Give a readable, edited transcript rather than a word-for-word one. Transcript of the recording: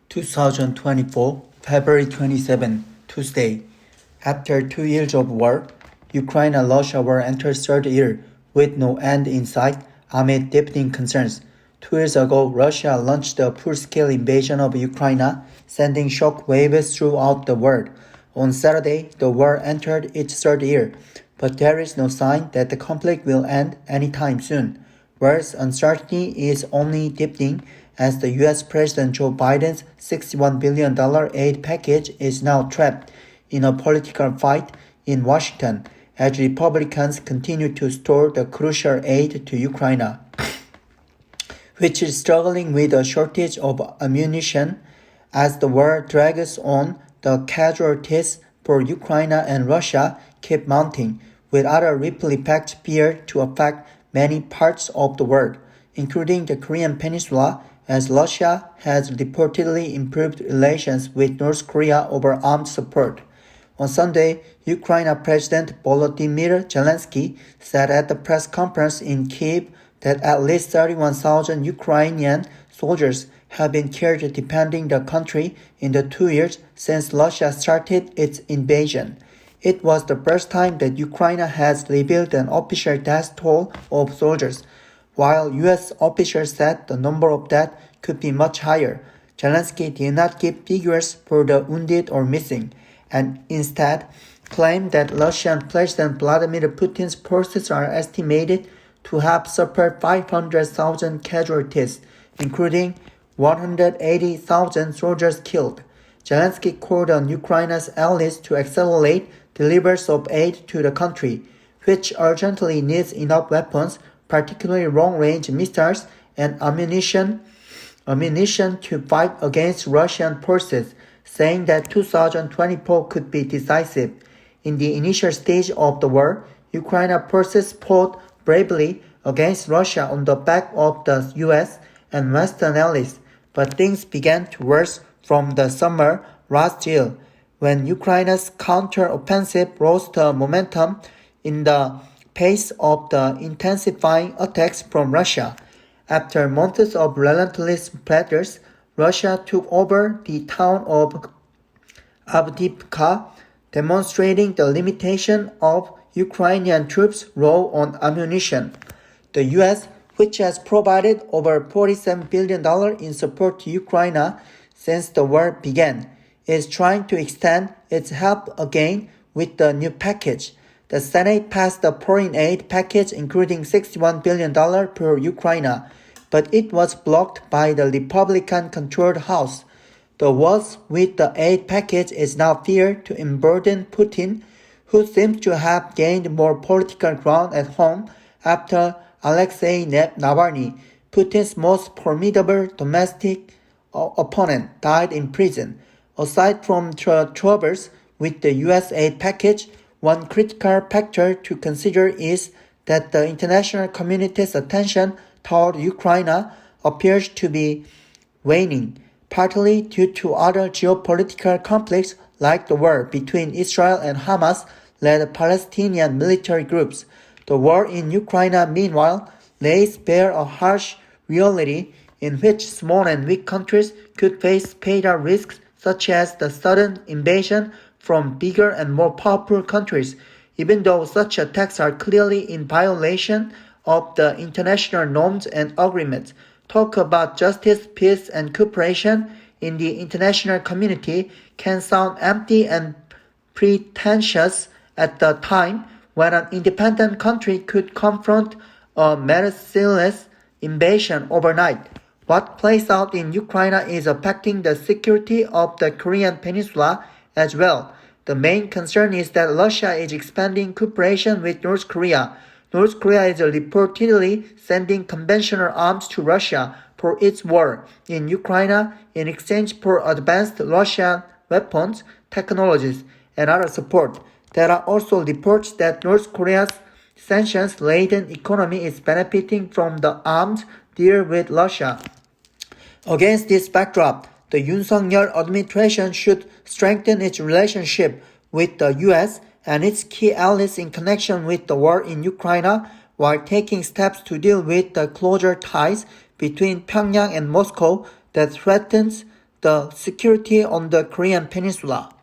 2024, February 27, Tuesday. After 2 years of war, Ukraine and Russia war enters third year with no end in sight amid deepening concerns. 2 years ago, Russia launched a full-scale invasion of Ukraine, sending shock waves throughout the world. On Saturday, the war entered its third year, but there is no sign that the conflict will end anytime soon. Worse, uncertainty is only deepening as the U.S. President Joe Biden's $61 billion aid package is now trapped in a political fight in Washington as Republicans continue to store the crucial aid to Ukraine, which is struggling with a shortage of ammunition. As the war drags on, the casualties for Ukraine and Russia keep mounting, with other ripple effects feared to affect many parts of the world, including the Korean Peninsula, as Russia has reportedly improved relations with North Korea over armed support. On Sunday, Ukraine President Volodymyr Zelensky said at the press conference in Kyiv that at least 31,000 Ukrainian soldiers have been killed defending the country in the 2 years since Russia started its invasion. It was the first time that Ukraine has revealed an official death toll of soldiers, while U.S. officials said the number of deaths could be much higher. Zelensky did not give figures for the wounded or missing, and instead claimed that Russian President Vladimir Putin's forces are estimated to have suffered 500,000 casualties, including 180,000 soldiers killed. Zelensky called on Ukraine's allies to accelerate deliveries of aid to the country, which urgently needs enough weapons, particularly long-range missiles and ammunition to fight against Russian forces, saying that 2024 could be decisive. In the initial stage of the war, Ukraine forces fought bravely against Russia on the back of the U.S. and Western allies, but things began to worsen from the summer last year, when Ukraine's counter-offensive lost momentum in the face of the intensifying attacks from Russia. After months of relentless battles, Russia took over the town of Avdiivka, demonstrating the limitation of Ukrainian troops' role on ammunition. The U.S., which has provided over $47 billion in support to Ukraine since the war began, is trying to extend its help again with the new package. The Senate passed the foreign aid package including $61 billion for Ukraine, but it was blocked by the Republican-controlled House. The worst with the aid package is now feared to embolden Putin, who seems to have gained more political ground at home after Alexei Navalny, Putin's most formidable domestic opponent, died in prison. Aside from the troubles with the U.S. aid package, one critical factor to consider is that the international community's attention toward Ukraine appears to be waning, partly due to other geopolitical conflicts like the war between Israel and Hamas-led Palestinian military groups. The war in Ukraine, meanwhile, lays bare a harsh reality in which small and weak countries could face fatal risks such as the sudden invasion from bigger and more powerful countries, even though such attacks are clearly in violation of the international norms and agreements. Talk about justice, peace, and cooperation in the international community can sound empty and pretentious at the time when an independent country could confront a merciless invasion overnight. What plays out in Ukraine is affecting the security of the Korean Peninsula as well. The main concern is that Russia is expanding cooperation with North Korea. North Korea is reportedly sending conventional arms to Russia for its war in Ukraine in exchange for advanced Russian weapons, technologies, and other support. There are also reports that North Korea's sanctions-laden economy is benefiting from the arms deal with Russia. Against this backdrop, the Yoon Suk-yeol administration should strengthen its relationship with the U.S. and its key allies in connection with the war in Ukraine, while taking steps to deal with the closer ties between Pyongyang and Moscow that threatens the security on the Korean peninsula.